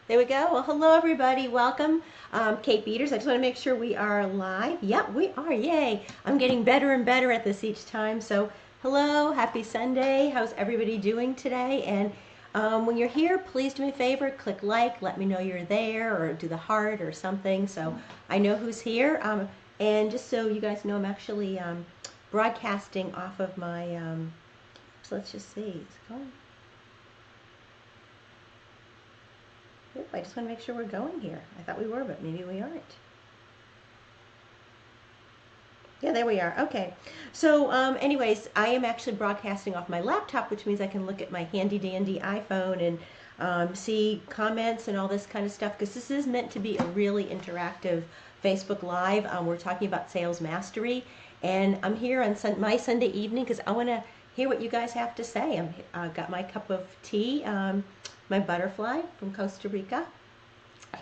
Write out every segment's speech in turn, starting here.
There we go. Well, hello everybody. Welcome. Kate Beaters. I just want to make sure we are live. Yep, we are. Yay. I'm getting better and better at this each time. So, hello. Happy Sunday. How's everybody doing today? And when you're here, please do me a favor. Click like. Let me know you're there, or do the heart or something so I know who's here. And just so you guys know, I'm actually broadcasting off of my, so let's just see. Is it going? I just want to make sure we're going here. I thought we were, but maybe we aren't. Yeah, there we are. Okay. So anyways, I am actually broadcasting off my laptop, which means I can look at my handy dandy iPhone and see comments and all this kind of stuff, because this is meant to be a really interactive Facebook Live. We're talking about sales mastery, and I'm here on my Sunday evening because I want to hear what you guys have to say. I've got my cup of tea, my butterfly from Costa Rica,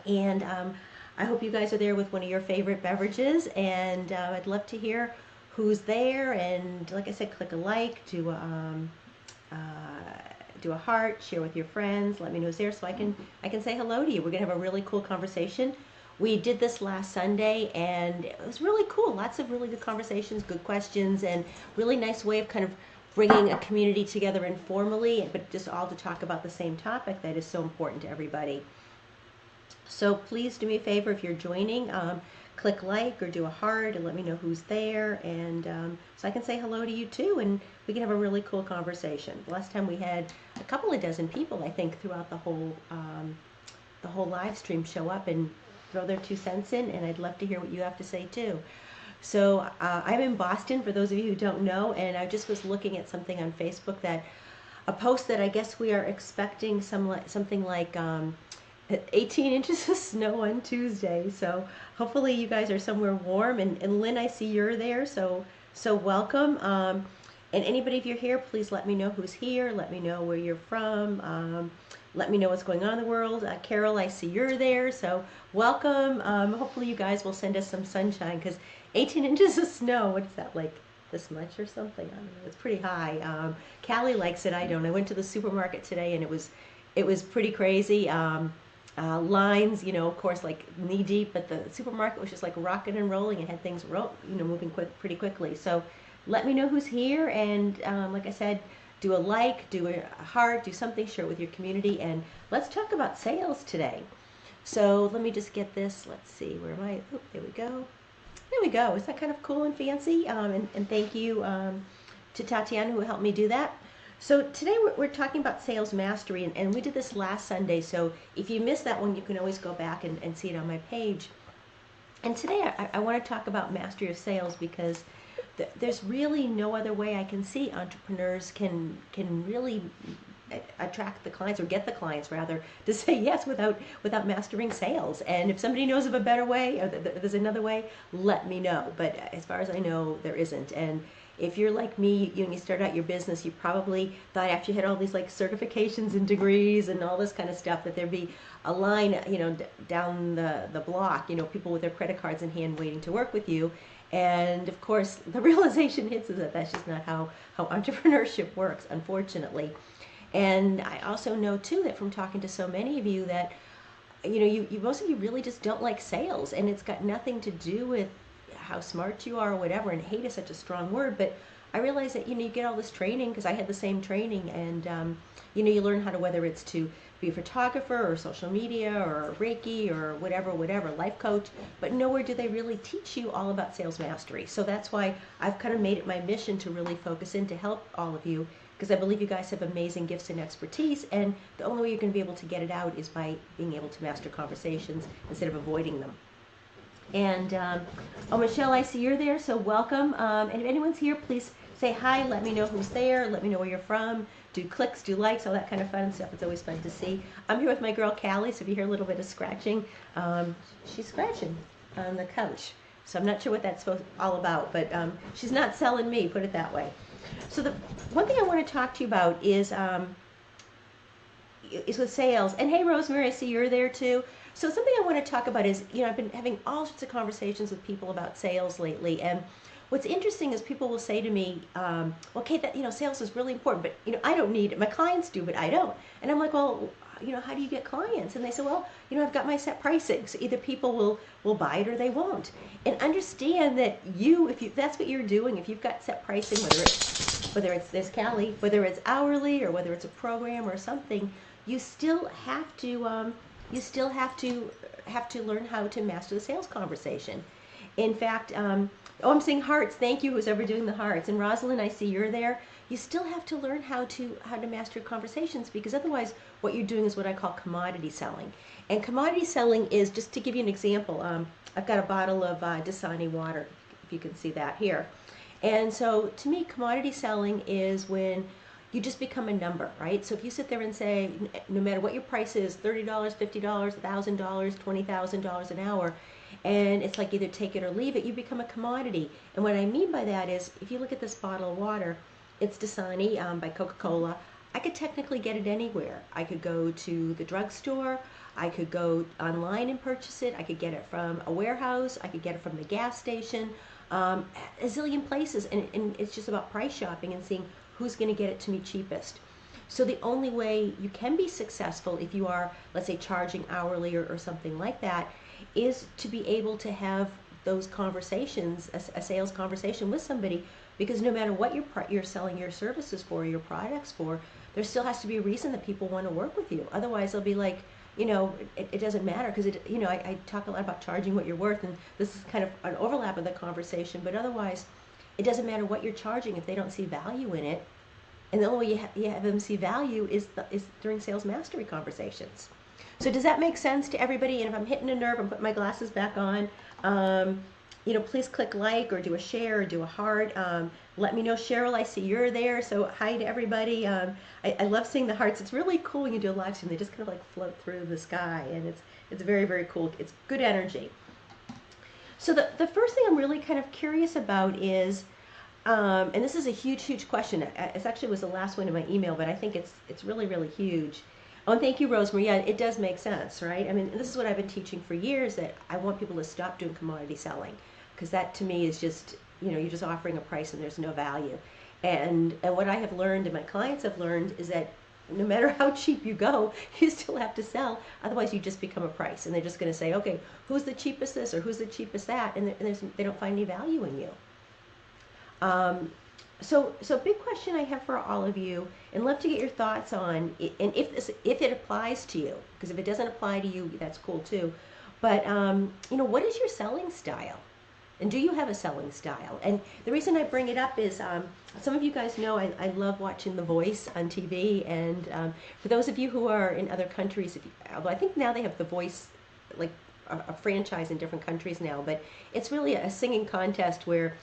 and I hope you guys are there with one of your favorite beverages, and I'd love to hear who's there. And like I said, click a like, do a heart, share with your friends, let me know who's there so I can say hello to you. We're gonna have a really cool conversation. We did this last Sunday and it was really cool. Lots of really good conversations, good questions, and really nice way of kind of bringing a community together informally, but just all to talk about the same topic that is so important to everybody. So please do me a favor, if you're joining, click like or do a heart and let me know who's there, and so I can say hello to you too, and we can have a really cool conversation. Last time we had a couple of dozen people, I think, throughout the whole live stream show up and throw their 2 cents in, and I'd love to hear what you have to say too. So I'm in Boston, for those of you who don't know, and I just was looking at something on Facebook, that a post that I guess we are expecting something like 18 inches of snow on Tuesday. So hopefully you guys are somewhere warm, and Lynn, I see you're there, so welcome. And anybody, if you're here, please let me know who's here, let me know where you're from, let me know what's going on in the world. Carol, I see you're there, so welcome. Hopefully you guys will send us some sunshine, because 18 inches of snow, what's that, like this much or something? I don't know, it's pretty high. Callie likes it, I don't. I went to the supermarket today and it was pretty crazy. Lines, of course, like knee deep, but the supermarket was just like rocking and rolling and had things moving pretty quickly. So let me know who's here, and like I said, do a like, do a heart, do something, share it with your community, and let's talk about sales today. So let me just get this. Let's see, where am I? Oh, there we go. There we go. Is that kind of cool and fancy? And thank you to Tatiana who helped me do that. So today we're talking about sales mastery, and we did this last Sunday, so if you missed that one, you can always go back and see it on my page. And today I want to talk about mastery of sales, because there's really no other way I can see entrepreneurs can really attract the clients, or get the clients rather, to say yes without mastering sales. And if somebody knows of a better way, or there's another way, let me know. But as far as I know, there isn't. And if you're like me, you start out your business, you probably thought after you had all these like certifications and degrees and all this kind of stuff, that there'd be a line, down the block, people with their credit cards in hand waiting to work with you. And of course, the realization hits is that that's just not how entrepreneurship works, unfortunately. And I also know too that from talking to so many of you that, most of you really just don't like sales, and it's got nothing to do with how smart you are or whatever, and hate is such a strong word, but I realize that, you get all this training, because I had the same training, and, you learn how to, whether it's to be a photographer or social media or Reiki or whatever, life coach, but nowhere do they really teach you all about sales mastery. So that's why I've kind of made it my mission to really focus in to help all of you, because I believe you guys have amazing gifts and expertise, and the only way you're going to be able to get it out is by being able to master conversations instead of avoiding them. And oh, Michelle, I see you're there, so welcome. And if anyone's here, please say hi, let me know who's there, let me know where you're from, do clicks, do likes, all that kind of fun stuff. It's always fun to see. I'm here with my girl Callie, so if you hear a little bit of scratching, she's scratching on the couch. So I'm not sure what that's all about, but she's not selling me, put it that way. So the one thing I want to talk to you about is with sales. And hey, Rosemary, I see you're there too. So something I want to talk about is, I've been having all sorts of conversations with people about sales lately, and what's interesting is people will say to me, well, Kate, that, sales is really important, but, I don't need it. My clients do, but I don't. And I'm like, well, how do you get clients? And they say, well, I've got my set pricing. So either people will buy it or they won't. And understand that if that's what you're doing, if you've got set pricing, whether it's this Callie, whether it's hourly or whether it's a program or something, you still have to learn how to master the sales conversation. In fact, I'm seeing hearts. Thank you, who's ever doing the hearts. And Rosalind, I see you're there. You still have to learn how to master conversations, because otherwise what you're doing is what I call commodity selling. And commodity selling is, just to give you an example, I've got a bottle of Dasani water, if you can see that here. And so to me, commodity selling is when you just become a number, right? So if you sit there and say, no matter what your price is, $30, $50, $1,000, $20,000 an hour, and it's like either take it or leave it, you become a commodity. And what I mean by that is, if you look at this bottle of water, it's Dasani by Coca-Cola. I could technically get it anywhere. I could go to the drugstore, I could go online and purchase it, I could get it from a warehouse, I could get it from the gas station, a zillion places, and it's just about price shopping and seeing who's going to get it to me cheapest. So the only way you can be successful, if you are, let's say, charging hourly or something like that, is to be able to have those conversations, a sales conversation with somebody, because no matter what you're selling your services for, your products for, there still has to be a reason that people want to work with you. Otherwise, they'll be like, it doesn't matter, because I talk a lot about charging what you're worth, and this is kind of an overlap of the conversation, but otherwise, it doesn't matter what you're charging if they don't see value in it. And the only way you have them see value is during sales mastery conversations. So does that make sense to everybody? And if I'm hitting a nerve, I'm putting my glasses back on. Please click like or do a share or do a heart. Let me know, Cheryl, I see you're there. So hi to everybody. I love seeing the hearts. It's really cool when you do a live stream. They just kind of like float through the sky, and it's very, very cool. It's good energy. So the first thing I'm really kind of curious about is, and this is a huge, huge question. It actually was the last one in my email, but I think it's really, really huge. Oh, and thank you, Rosemary. Yeah, it does make sense, right? I mean, this is what I've been teaching for years, that I want people to stop doing commodity selling, because that to me is just, you're just offering a price and there's no value. And what I have learned and my clients have learned is that no matter how cheap you go, you still have to sell. Otherwise, you just become a price, and they're just going to say, okay, who's the cheapest this or who's the cheapest that, and they don't find any value in you. So big question I have for all of you, and love to get your thoughts on, and if it applies to you, because if it doesn't apply to you, that's cool too. But what is your selling style? And do you have a selling style? And the reason I bring it up is, some of you guys know I love watching The Voice on TV, and for those of you who are in other countries, although I think now they have The Voice, like a franchise in different countries now, but it's really a singing contest where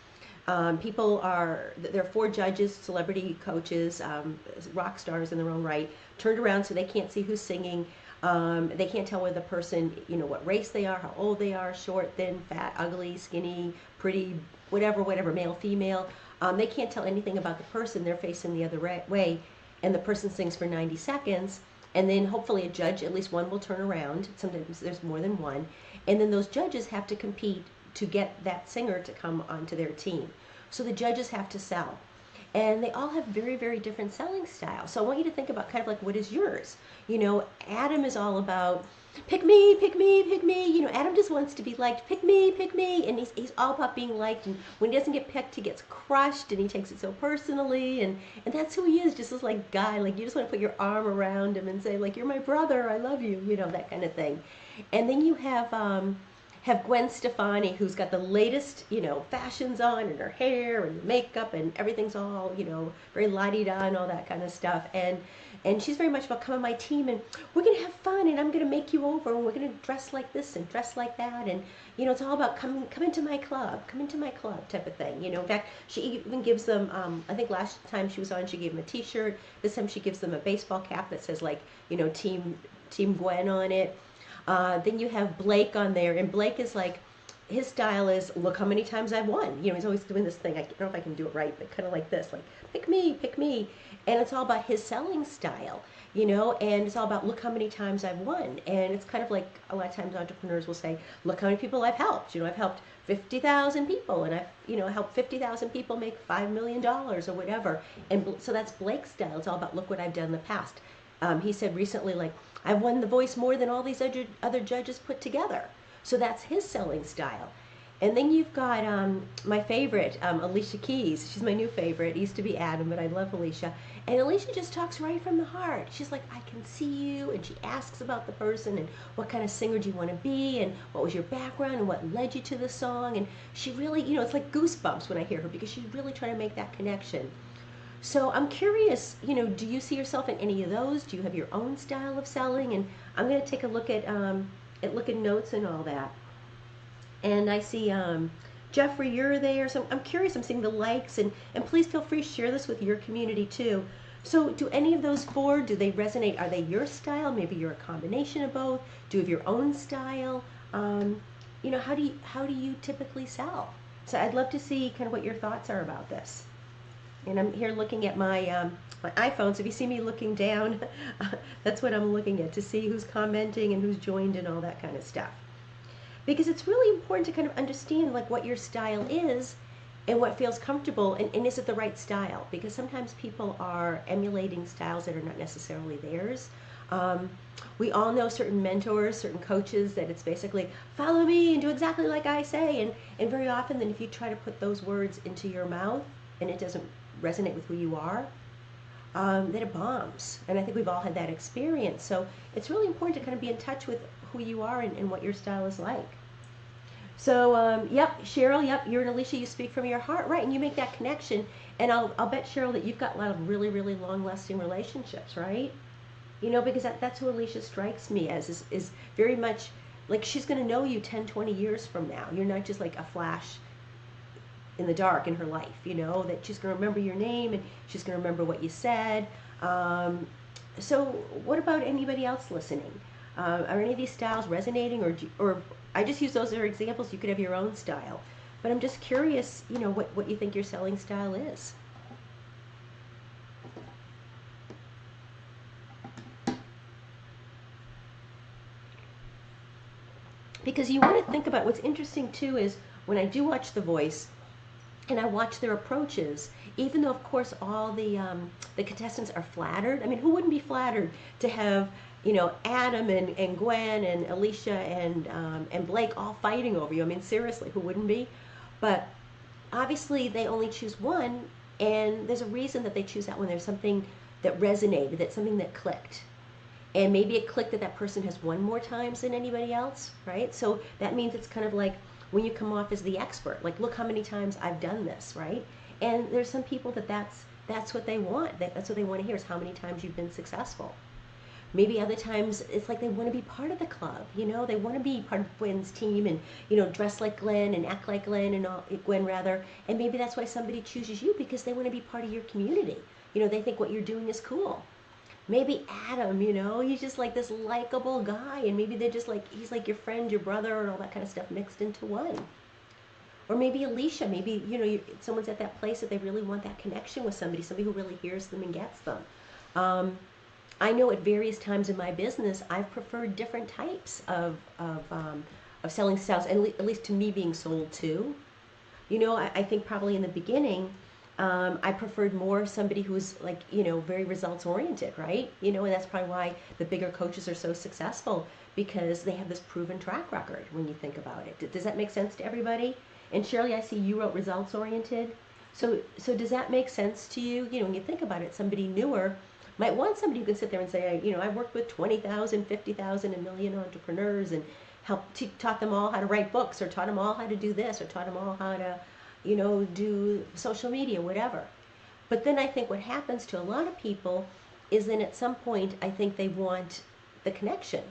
there are 4 judges, celebrity coaches, rock stars in their own right, turned around so they can't see who's singing. They can't tell whether the person, what race they are, how old they are, short, thin, fat, ugly, skinny, pretty, whatever, male, female. They can't tell anything about the person. They're facing the other way, and the person sings for 90 seconds, and then hopefully a judge, at least one, will turn around. Sometimes there's more than one, and then those judges have to compete to get that singer to come onto their team. So the judges have to sell. And they all have very, very different selling styles. So I want you to think about kind of like, what is yours? Adam is all about, pick me, pick me, pick me. Adam just wants to be liked, pick me, and he's all about being liked. And when he doesn't get picked, he gets crushed, and he takes it so personally. And that's who he is, just this like guy. Like, you just want to put your arm around him and say, like, you're my brother, I love you, that kind of thing. And then you have Gwen Stefani, who's got the latest, fashions on, and her hair and makeup and everything's all, very la-di-da and all that kind of stuff. And she's very much about, come on my team, and we're going to have fun, and I'm going to make you over, and we're going to dress like this and dress like that. And, it's all about come into my club type of thing. In fact, she even gives them, I think last time she was on, she gave them a t-shirt. This time she gives them a baseball cap that says, like, Team Gwen on it. Then you have Blake on there, and Blake is like, his style is, look how many times I've won. You know, he's always doing this thing. I don't know if I can do it right, but kind of like this, like, pick me, pick me. And it's all about his selling style, you know, and it's all about, look how many times I've won. And it's kind of like, a lot of times entrepreneurs will say, look how many people I've helped. You know, I've helped 50,000 people, and I've, you know, helped 50,000 people make $5 million or whatever. And so that's Blake's style. It's all about, look what I've done in the past. He said recently, like, I've won The Voice more than all these other judges put together. So that's his selling style. And then you've got my favorite, Alicia Keys. She's my new favorite. It used to be Adam, but I love Alicia. And Alicia just talks right from the heart. She's like, I can see you. And she asks about the person and what kind of singer do you want to be and what was your background and what led you to the song. And she really, you know, it's like goosebumps when I hear her because she's really trying to make that connection. So I'm curious, you know, do you see yourself in any of those? Do you have your own style of selling? And I'm going to take a look at notes and all that. And I see Jeffrey, you're there. So I'm curious. I'm seeing the likes, and please feel free to share this with your community too. So do any of those four, do they resonate? Are they your style? Maybe you're a combination of both. Do you have your own style? You know, how do you typically sell? So I'd love to see kind of what your thoughts are about this. And I'm here looking at my my iPhone. So if you see me looking down, that's what I'm looking at, to see who's commenting and who's joined and all that kind of stuff. Because it's really important to kind of understand like what your style is and what feels comfortable, and is it the right style? Because sometimes people are emulating styles that are not necessarily theirs. We all know certain mentors, certain coaches, that it's basically follow me and do exactly like I say, and very often then if you try to put those words into your mouth and it doesn't resonate with who you are, then it bombs. And I think we've all had that experience. So it's really important to kind of be in touch with who you are and what your style is like. So, yep, Cheryl, yep, you're an Alicia, you speak from your heart, right, and you make that connection. And I'll bet, Cheryl, that you've got a lot of really, really long-lasting relationships, right? You know, because that's who Alicia strikes me as, is very much, like, she's going to know you 10, 20 years from now. You're not just like a flash in the dark in her life, you know, that she's going to remember your name and she's going to remember what you said. So what about anybody else listening? Are any of these styles resonating, or I just use those as examples. You could have your own style, but I'm just curious, you know, what you think your selling style is. Because you want to think about what's interesting too is when I do watch The Voice, and I watch their approaches, even though of course all the contestants are flattered. I mean, who wouldn't be flattered to have, you know, Adam and Gwen and Alicia and Blake all fighting over you? I mean, seriously, who wouldn't be? But obviously they only choose one, and there's a reason that they choose that one. There's something that resonated, that's something that clicked. And maybe it clicked that that person has won more times than anybody else, right? So that means it's kind of like when you come off as the expert, like, look how many times I've done this, right? And there's some people that's what they want. That's what they want to hear, is how many times you've been successful. Maybe other times it's like they want to be part of the club, you know, they want to be part of Gwen's team and, you know, dress like Glenn and act like Glenn and all, Gwen rather. And maybe that's why somebody chooses you, because they want to be part of your community. You know, they think what you're doing is cool. Maybe Adam, you know, he's just like this likable guy, and maybe they're just like, he's like your friend, your brother, and all that kind of stuff mixed into one. Or maybe Alicia, maybe, you know, someone's at that place that they really want that connection with somebody who really hears them and gets them. I know at various times in my business, I've preferred different types of selling styles, and at least to me being sold to. You know, I think probably in the beginning, I preferred more somebody who's like, you know, very results oriented, right? You know, and that's probably why the bigger coaches are so successful, because they have this proven track record when you think about it. Does that make sense to everybody? And Shirley, I see you wrote results oriented. So does that make sense to you? You know, when you think about it, somebody newer might want somebody who can sit there and say, you know, I've worked with 20,000, 50,000, and million entrepreneurs and taught them all how to write books, or taught them all how to do this, or taught them all how to, you know, do social media, whatever. But then I think what happens to a lot of people is then at some point, I think they want the connection.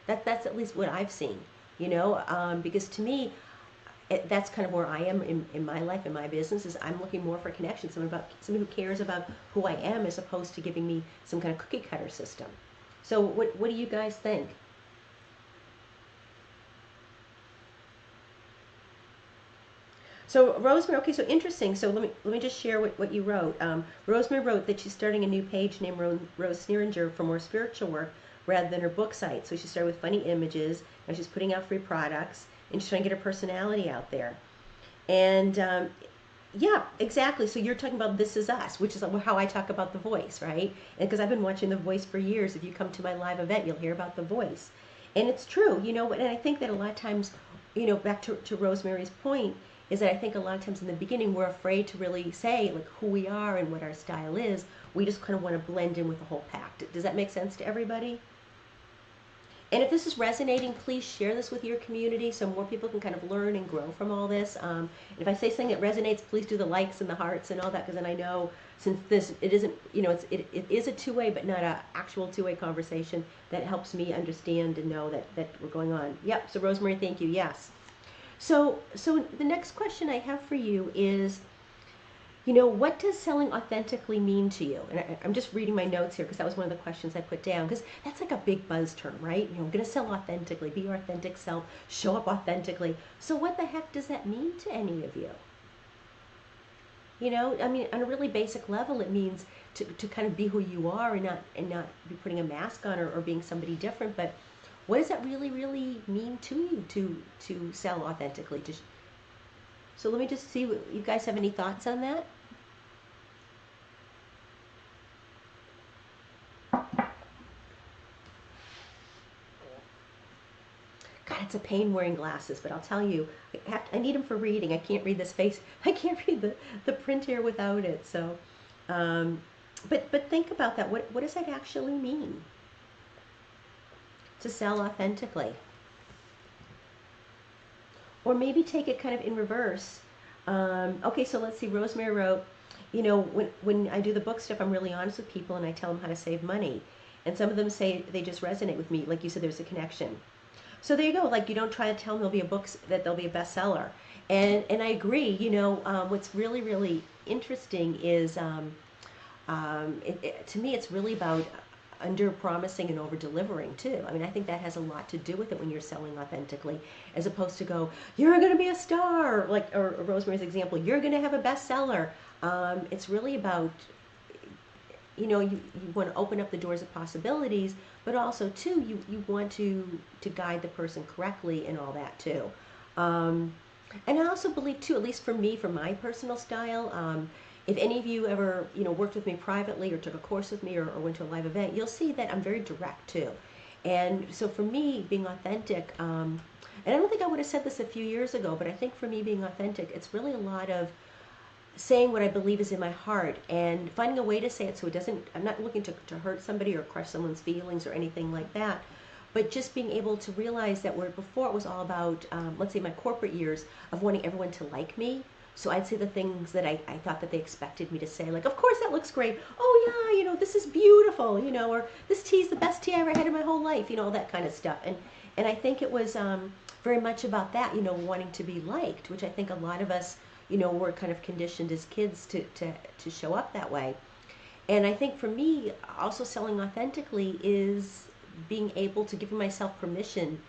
That's at least what I've seen, you know, because to me, that's kind of where I am in my life, in my business, is I'm looking more for connection, somebody who cares about who I am, as opposed to giving me some kind of cookie cutter system. So what do you guys think? So Rosemary, okay, so interesting. So let me just share what you wrote. Rosemary wrote that she's starting a new page named Rose Sneeringer for more spiritual work rather than her book site. So she started with funny images. Now she's putting out free products and she's trying to get her personality out there. And yeah, exactly. So you're talking about This Is Us, which is how I talk about The Voice, right? And because I've been watching The Voice for years, if you come to my live event, you'll hear about The Voice. And it's true, and I think that a lot of times, back to Rosemary's point, is that I think a lot of times in the beginning we're afraid to really say like who we are and what our style is. We just kind of want to blend in with the whole pack. Does that make sense to everybody? And if this is resonating, please share this with your community so more people can kind of learn and grow from all this. If I say something that resonates, please do the likes and the hearts and all that, because then I know since it isn't, it is a two-way, but not an actual two-way conversation, that helps me understand and know that we're going on. Yep, so Rosemary, thank you, yes. So the next question I have for you is, what does selling authentically mean to you? And I'm just reading my notes here because that was one of the questions I put down, because that's like a big buzz term, right? I'm going to sell authentically, be your authentic self, show up authentically. So what the heck does that mean to any of you? I mean, on a really basic level, it means to kind of be who you are and not be putting a mask on or being somebody different. But what does that really, really mean to you to sell authentically? So let me just see, you guys have any thoughts on that? God, it's a pain wearing glasses, but I'll tell you, I need them for reading. I can't read this face. I can't read the print here without it. So, but think about that. What does that actually mean to sell authentically? Or maybe take it kind of in reverse. Okay, so let's see. Rosemary wrote, when I do the book stuff, I'm really honest with people and I tell them how to save money. And some of them say they just resonate with me. Like you said, there's a connection. So there you go. Like, you don't try to tell them they'll be a bestseller. And I agree. What's really, really interesting is, to me, it's really about under promising and over delivering too. I mean, I think that has a lot to do with it when you're selling authentically, as opposed to go, you're going to be a star, like, or Rosemary's example, you're going to have a bestseller. It's really about, you want to open up the doors of possibilities, but also too, you want to guide the person correctly and all that too. And I also believe too, at least for me, for my personal style, if any of you ever, worked with me privately or took a course with me or went to a live event, you'll see that I'm very direct too. And so for me, being authentic, and I don't think I would have said this a few years ago, but I think for me being authentic, it's really a lot of saying what I believe is in my heart and finding a way to say it so it doesn't, I'm not looking to hurt somebody or crush someone's feelings or anything like that, but just being able to realize that where before it was all about, let's say my corporate years of wanting everyone to like me. So I'd say the things that I thought that they expected me to say, like, of course that looks great. Oh yeah, this is beautiful, or this tea is the best tea I ever had in my whole life, all that kind of stuff. And I think it was very much about that, wanting to be liked, which I think a lot of us, we're kind of conditioned as kids to show up that way. And I think for me, also selling authentically is being able to give myself permission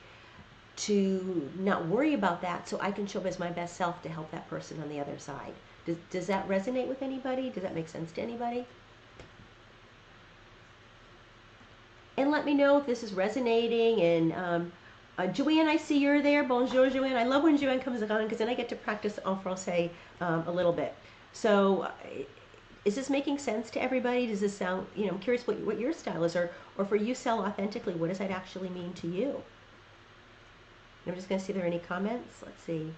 to not worry about that so I can show up as my best self to help that person on the other side. Does that resonate with anybody? Does that make sense to anybody? And let me know if this is resonating. And Joanne, I see you're there. Bonjour, Joanne. I love when Joanne comes on because then I get to practice en français a little bit. So is this making sense to everybody? Does this sound, I'm curious what your style is, or for you sell authentically, what does that actually mean to you? I'm just going to see if there are any comments. Let's see.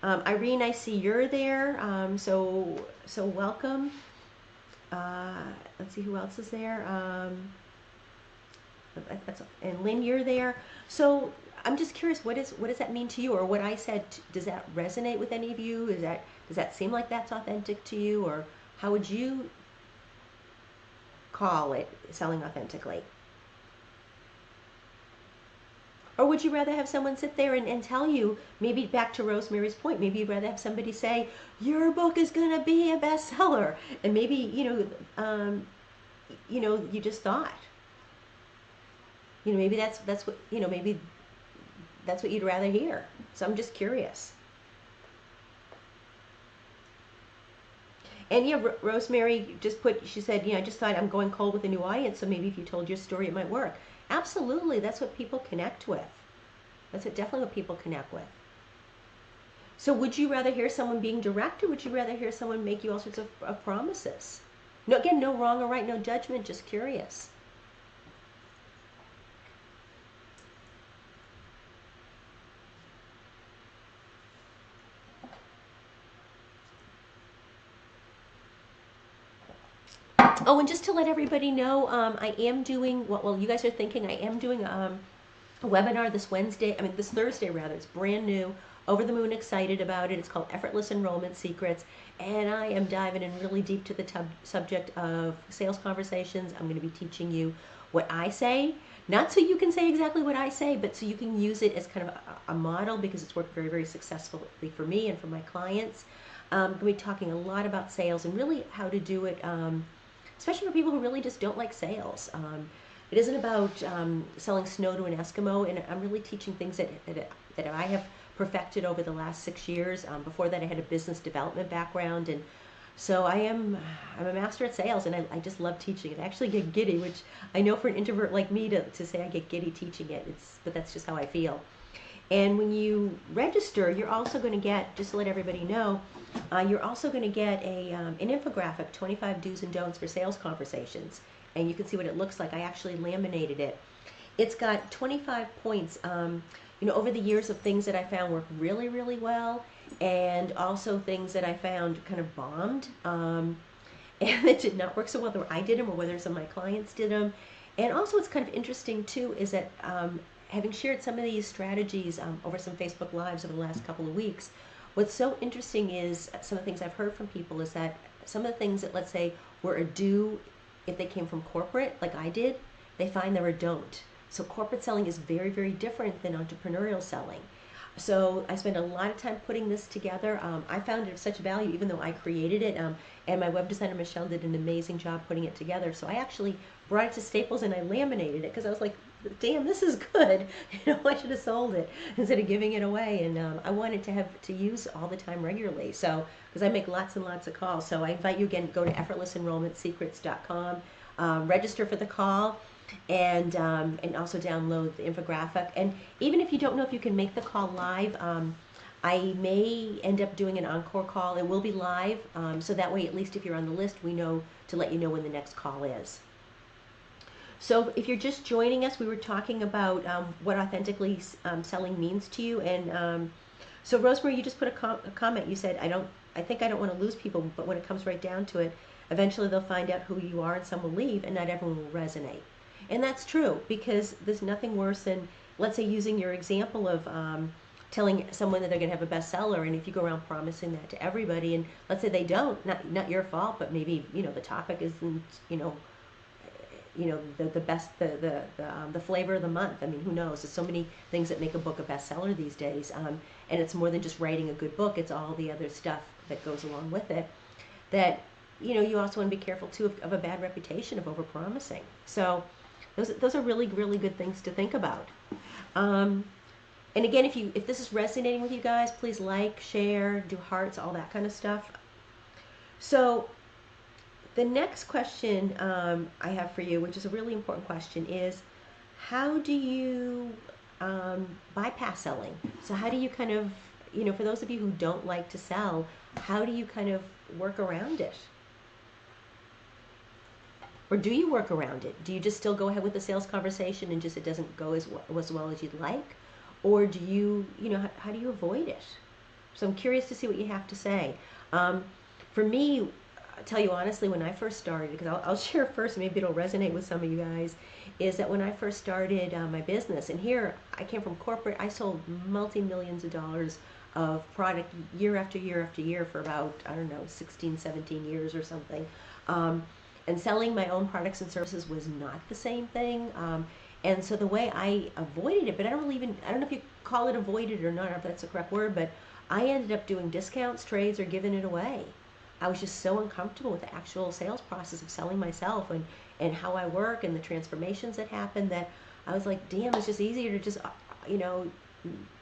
Irene, I see you're there. So welcome. Let's see who else is there. And Lynn, you're there. So I'm just curious, what does that mean to you, or what I said? Does that resonate with any of you? Does that seem like that's authentic to you, or how would you call it selling authentically? Or would you rather have someone sit there and tell you, maybe back to Rosemary's point, maybe you'd rather have somebody say, your book is going to be a bestseller. And maybe, you just thought. Maybe that's what, maybe that's what you'd rather hear. So I'm just curious. And yeah, Rosemary just put, she said, I just thought I'm going cold with a new audience, so maybe if you told your story, it might work. Absolutely, that's what people connect with. That's definitely what people connect with. So would you rather hear someone being direct, or would you rather hear someone make you all sorts of promises? No, again, no wrong or right, no judgment, just curious. Oh, and just to let everybody know, I am doing, well, you guys are thinking, I am doing a webinar this this Thursday rather. It's brand new, over the moon excited about it. It's called Effortless Enrollment Secrets, and I am diving in really deep to the subject of sales conversations. I'm going to be teaching you what I say, not so you can say exactly what I say, but so you can use it as kind of a model, because it's worked very, very successfully for me and for my clients. I'm going to be talking a lot about sales and really how to do it, especially for people who really just don't like sales. It isn't about selling snow to an Eskimo, and I'm really teaching things that I have perfected over the last 6 years. Before that, I had a business development background, and so I'm a master at sales, and I just love teaching it. I actually get giddy, which I know for an introvert like me to say I get giddy teaching it, but that's just how I feel. And when you register, you're also going to get, just to let everybody know, you're also going to get an infographic, 25 do's and don'ts for sales conversations. And you can see what it looks like. I actually laminated it. It's got 25 points, over the years of things that I found work really, really well, and also things that I found kind of bombed, and that did not work so well, whether I did them or whether some of my clients did them. And also what's kind of interesting too is that having shared some of these strategies over some Facebook Lives over the last couple of weeks, what's so interesting is some of the things I've heard from people is that some of the things that, let's say, were a do if they came from corporate, like I did, they find they're a don't. So corporate selling is very, very different than entrepreneurial selling. So I spent a lot of time putting this together. I found it of such value, even though I created it, and my web designer Michelle did an amazing job putting it together. So I actually brought it to Staples and I laminated it, because I was like, damn, this is good. I should have sold it instead of giving it away. And I wanted to have to use all the time regularly. So, because I make lots and lots of calls. So I invite you again to go to effortlessenrollmentsecrets.com, register for the call, and also download the infographic. And even if you don't know if you can make the call live, I may end up doing an encore call. It will be live, so that way, at least if you're on the list, we know to let you know when the next call is. So if you're just joining us, we were talking about what authentically selling means to you. And so Rosemary, you just put a comment. You said, I think I don't want to lose people, but when it comes right down to it, eventually they'll find out who you are and some will leave, and not everyone will resonate. And that's true, because there's nothing worse than, let's say, using your example of telling someone that they're going to have a bestseller, and if you go around promising that to everybody, and let's say they don't, not your fault, but maybe the topic isn't the best, the flavor of the month. I mean, who knows? There's so many things that make a book a bestseller these days, and it's more than just writing a good book. It's all the other stuff that goes along with it. That you also want to be careful too of a bad reputation of overpromising. So those are really, really good things to think about. And again, if this is resonating with you guys, please like, share, do hearts, all that kind of stuff. So the next question I have for you, which is a really important question, is how do you bypass selling? So how do you kind of, for those of you who don't like to sell, how do you kind of work around it? Or do you work around it? Do you just still go ahead with the sales conversation and just it doesn't go as well as you'd like? Or do you, how do you avoid it? So I'm curious to see what you have to say. For me, I'll tell you honestly, when I first started, because I'll share first, maybe it'll resonate with some of you guys, is that when I first started my business, and here I came from corporate, I sold multi-millions of dollars of product year after year after year for about, 16, 17 years or something. And selling my own products and services was not the same thing. And so the way I avoided it, but I don't know if you call it avoided or not, or if that's the correct word, but I ended up doing discounts, trades, or giving it away. I was just so uncomfortable with the actual sales process of selling myself and how I work and the transformations that happen, that I was like, damn, it's just easier to just,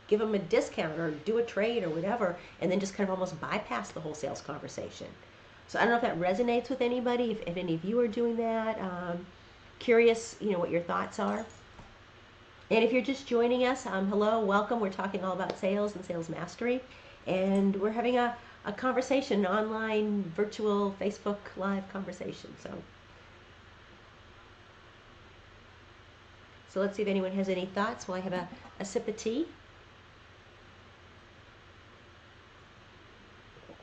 give them a discount or do a trade or whatever, and then just kind of almost bypass the whole sales conversation. So I don't know if that resonates with anybody, if any of you are doing that. Curious, what your thoughts are. And if you're just joining us, hello, welcome. We're talking all about sales and sales mastery. And we're having a conversation, an online, virtual, Facebook Live conversation. So let's see if anyone has any thoughts while I have a sip of tea.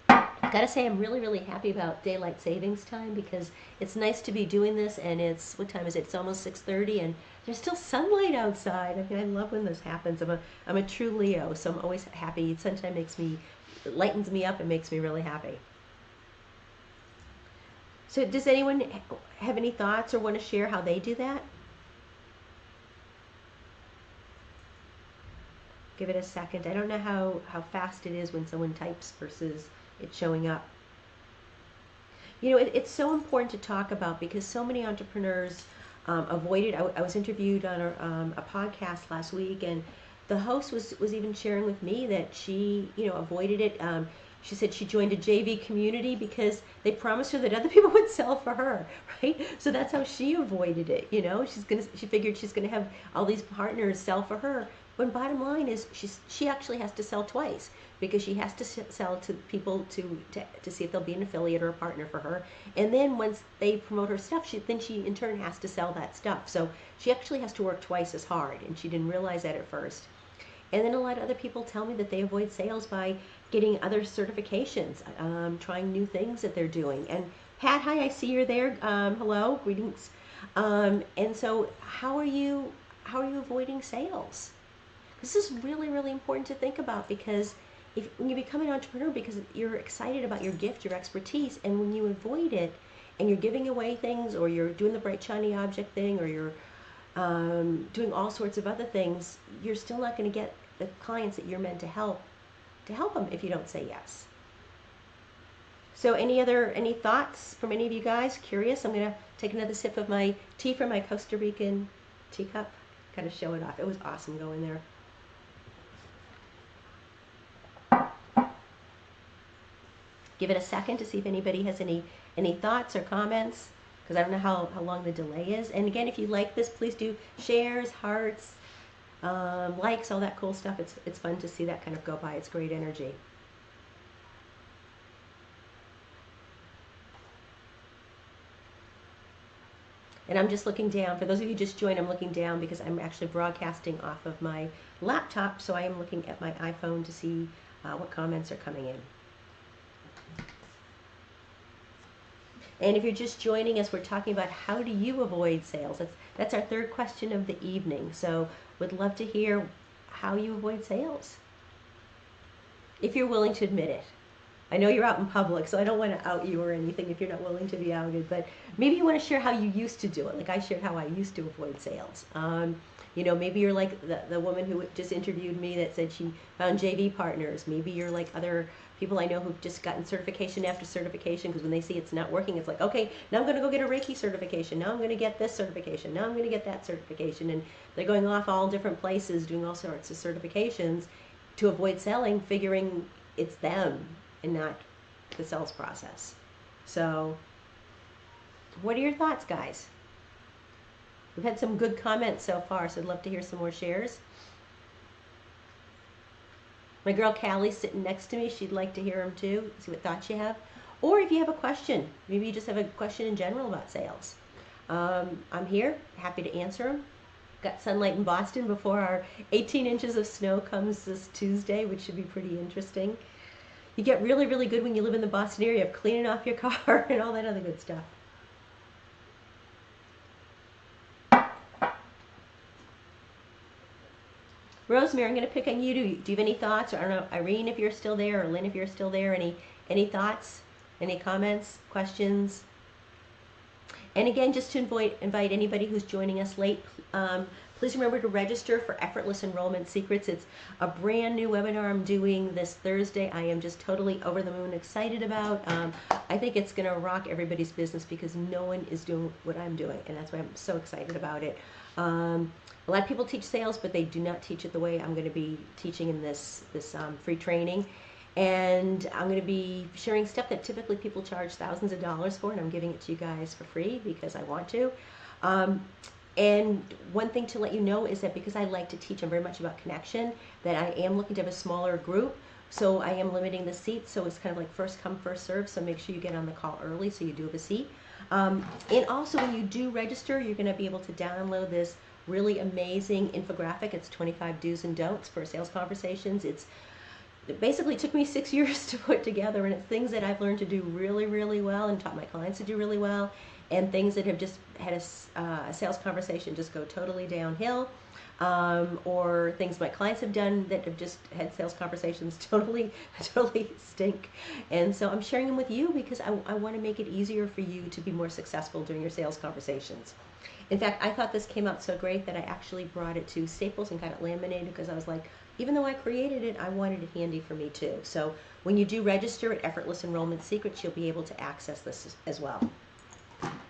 I've got to say I'm really, really happy about daylight savings time because it's nice to be doing this, and what time is it? It's almost 6:30 and there's still sunlight outside. I mean, I love when this happens. I'm a true Leo, so I'm always happy. Sunshine lightens me up and makes me really happy. So does anyone have any thoughts or want to share how they do that? Give it a second. I don't know how fast it is when someone types versus it showing up. It's so important to talk about because so many entrepreneurs avoid it. I was interviewed on a podcast last week, and the host was even sharing with me that she avoided it. She said she joined a JV community because they promised her that other people would sell for her, right? So that's how she avoided it. She figured she's gonna have all these partners sell for her. When bottom line is she actually has to sell twice because she has to sell to people to see if they'll be an affiliate or a partner for her. And then once they promote her stuff, she in turn has to sell that stuff. So she actually has to work twice as hard, and she didn't realize that at first. And then a lot of other people tell me that they avoid sales by getting other certifications, trying new things that they're doing. And Pat, hi, I see you're there. Hello, greetings. And so how are you avoiding sales? This is really, really important to think about because when you become an entrepreneur, because you're excited about your gift, your expertise, and when you avoid it and you're giving away things or you're doing the bright, shiny object thing or you're doing all sorts of other things, you're still not going to get the clients that you're meant to help them if you don't say yes. So any thoughts from any of you guys? Curious? I'm going to take another sip of my tea from my Costa Rican teacup. Kind of show it off. It was awesome going there. Give it a second to see if anybody has any thoughts or comments, because I don't know how long the delay is. And again, if you like this, please do shares, hearts, likes, all that cool stuff. It's fun to see that kind of go by. It's great energy. And I'm just looking down. For those of you just joined, I'm looking down because I'm actually broadcasting off of my laptop, so I am looking at my iPhone to see what comments are coming in. And if you're just joining us, we're talking about how do you avoid sales. That's our third question of the evening. So would love to hear how you avoid sales, if you're willing to admit it. I know you're out in public, so I don't want to out you or anything if you're not willing to be outed, but maybe you want to share how you used to do it. Like I shared how I used to avoid sales. Maybe you're like the woman who just interviewed me that said she found JV partners. Maybe you're like other people I know who've just gotten certification after certification because when they see it's not working, it's like, okay, now I'm going to go get a Reiki certification. Now I'm going to get this certification. Now I'm going to get that certification. And they're going off all different places doing all sorts of certifications to avoid selling, figuring it's them and not the sales process. So what are your thoughts, guys? We've had some good comments so far, so I'd love to hear some more shares. My girl Callie's sitting next to me. She'd like to hear them too, see what thoughts you have. Or if you have a question, maybe you just have a question in general about sales. I'm here, happy to answer them. Got sunlight in Boston before our 18 inches of snow comes this Tuesday, which should be pretty interesting. You get really, really good when you live in the Boston area of cleaning off your car and all that other good stuff. Rosemary, I'm going to pick on you. Do you have any thoughts? Or I don't know, Irene, if you're still there, or Lynn, if you're still there. Any thoughts? Any comments? Questions? And again, just to invite anybody who's joining us late, please remember to register for Effortless Enrollment Secrets. It's a brand new webinar I'm doing this Thursday. I am just totally over the moon excited about. I think it's going to rock everybody's business because no one is doing what I'm doing, and that's why I'm so excited about it. A lot of people teach sales, but they do not teach it the way I'm going to be teaching in this free training. And I'm going to be sharing stuff that typically people charge thousands of dollars for, and I'm giving it to you guys for free because I want to. And one thing to let you know is that because I like to teach, I'm very much about connection, that I am looking to have a smaller group. So I am limiting the seats, so it's kind of like first come, first serve, so make sure you get on the call early so you do have a seat. And also when you do register, you're going to be able to download this really amazing infographic. It's 25 do's and don'ts for sales conversations. It basically took me 6 years to put together, and it's things that I've learned to do really, really well and taught my clients to do really well, and things that have just had a sales conversation just go totally downhill, or things my clients have done that have just had sales conversations totally stink. And so I'm sharing them with you because I want to make it easier for you to be more successful during your sales conversations. In fact, I thought this came out so great that I actually brought it to Staples and got it laminated because I was like, even though I created it, I wanted it handy for me too. So when you do register at Effortless Enrollment Secrets, you'll be able to access this as well.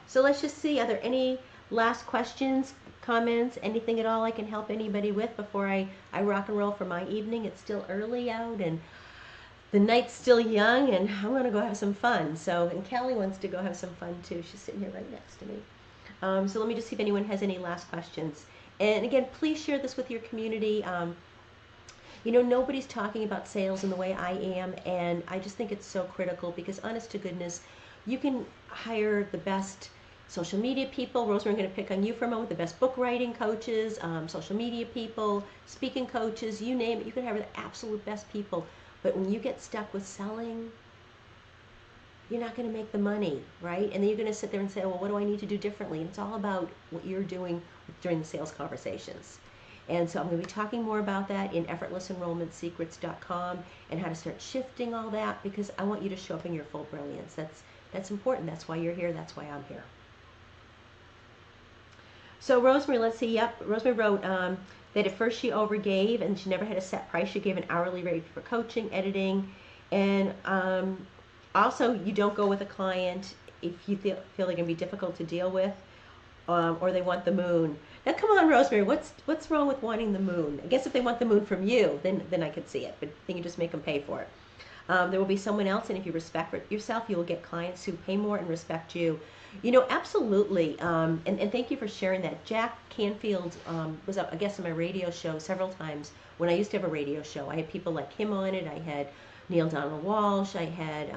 So let's just see, are there any last questions, comments, anything at all I can help anybody with before I rock and roll for my evening? It's still early out and the night's still young, and I'm going to go have some fun. So, and Kelly wants to go have some fun too. She's sitting here right next to me. So let me just see if anyone has any last questions. And again, please share this with your community. You know, nobody's talking about sales in the way I am, and I just think it's so critical because, honest to goodness, you can hire the best social media people. Rosemary, I'm going to pick on you for a moment. The best book writing coaches, social media people, speaking coaches, you name it. You can hire the absolute best people. But when you get stuck with selling, you're not going to make the money, right? And then you're going to sit there and say, well, what do I need to do differently? And it's all about what you're doing during the sales conversations. And so I'm going to be talking more about that in effortlessenrollmentsecrets.com and how to start shifting all that, because I want you to show up in your full brilliance. That's important. That's why you're here. That's why I'm here. So Rosemary, let's see. Yep, Rosemary wrote that at first she overgave and she never had a set price. She gave an hourly rate for coaching, editing, and also you don't go with a client if you feel they're going to be difficult to deal with, or they want the moon. Now come on, Rosemary, what's wrong with wanting the moon? I guess if they want the moon from you, then I could see it, but then you just make them pay for it. There will be someone else, and if you respect yourself, you will get clients who pay more and respect you. You know, absolutely, and thank you for sharing that. Jack Canfield was a guest on my radio show several times when I used to have a radio show. I had people like him on it. I had Neil Donald Walsh. I had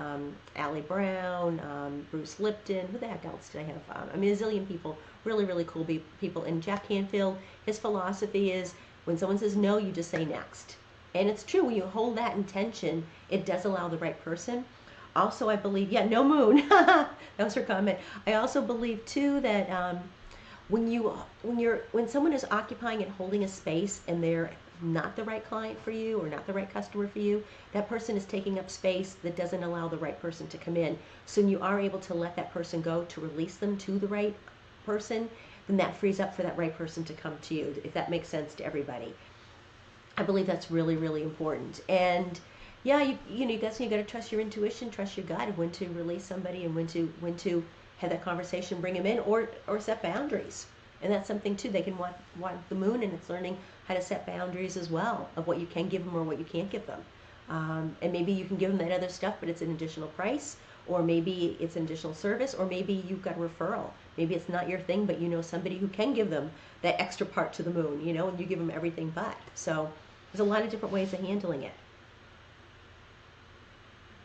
Allie Brown, Bruce Lipton. Who the heck else did I have? I mean, a zillion people, really, really cool people. And Jack Canfield, his philosophy is when someone says no, you just say next. And it's true, when you hold that intention, it does allow the right person. Also, I believe, yeah, no moon. That was her comment. I also believe too that when someone is occupying and holding a space and they're not the right client for you or not the right customer for you, that person is taking up space that doesn't allow the right person to come in. So when you are able to let that person go, to release them to the right person, then that frees up for that right person to come to you, if that makes sense to everybody. I believe that's really, really important. And yeah, you got to trust your intuition, trust your gut, when to release somebody and when to have that conversation, bring them in, or set boundaries. And that's something too. They can want the moon, and it's learning how to set boundaries as well of what you can give them or what you can't give them. And maybe you can give them that other stuff, but it's an additional price, or maybe it's an additional service, or maybe you've got a referral. Maybe it's not your thing, but you know somebody who can give them that extra part to the moon, you know, and you give them everything but. So there's a lot of different ways of handling it.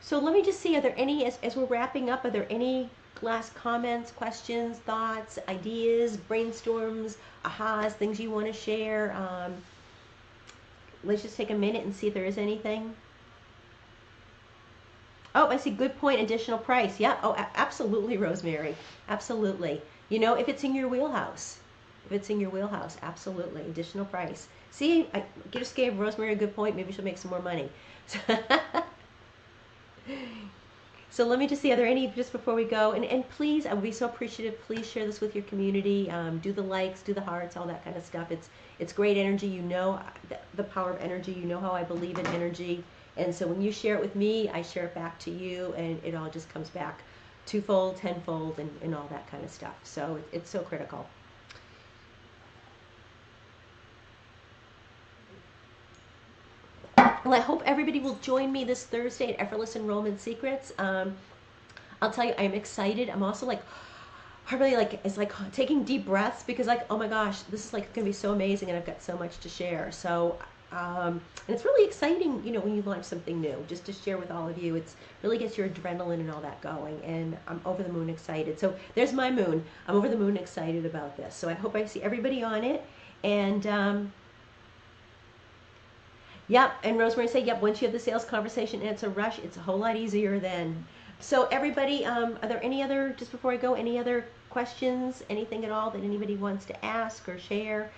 So let me just see, are there any, as we're wrapping up, are there any last comments, questions, thoughts, ideas, brainstorms, ahas, things you want to share? Let's just take a minute and see if there is anything. Oh, I see, good point, additional price. Yeah, oh, absolutely, Rosemary, absolutely. You know, if it's in your wheelhouse, absolutely, additional price. See, I just gave Rosemary a good point. Maybe she'll make some more money. So let me just see, are there any, just before we go, and please, I would be so appreciative, please share this with your community, do the likes, do the hearts, all that kind of stuff. It's great energy, you know the power of energy, you know how I believe in energy, and so when you share it with me, I share it back to you, and it all just comes back twofold, tenfold, and all that kind of stuff. So it's so critical. Well, I hope everybody will join me this Thursday at Effortless Enrollment Secrets. I'll tell you, I'm excited. I'm also like, probably like, it's like taking deep breaths because like, oh my gosh, this is like going to be so amazing and I've got so much to share. So, and it's really exciting, you know, when you launch something new, just to share with all of you. It's really gets your adrenaline and all that going, and I'm over the moon excited. So there's my moon. I'm over the moon excited about this. So I hope I see everybody on it. And yep, and Rosemary said, yep, once you have the sales conversation and it's a rush, it's a whole lot easier then. So everybody, are there any other, just before I go, any other questions, anything at all that anybody wants to ask or share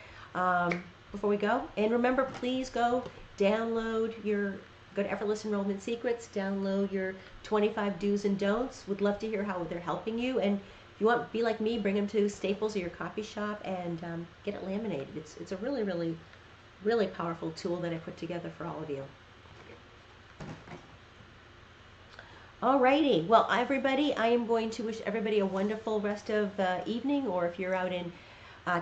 before we go? And remember, please go download go to Effortless Enrollment Secrets, download your 25 do's and don'ts. Would love to hear how they're helping you. And if you want, be like me, bring them to Staples or your coffee shop and get it laminated. It's a really, really, really powerful tool that I put together for all of you. Alrighty, well everybody, I am going to wish everybody a wonderful rest of the evening, or if you're out in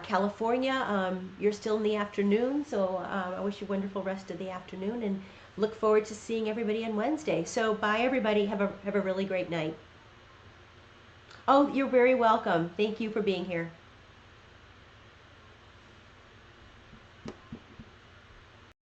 California, you're still in the afternoon, so I wish you a wonderful rest of the afternoon and look forward to seeing everybody on Wednesday. So bye everybody, have a really great night. Oh, you're very welcome. Thank you for being here.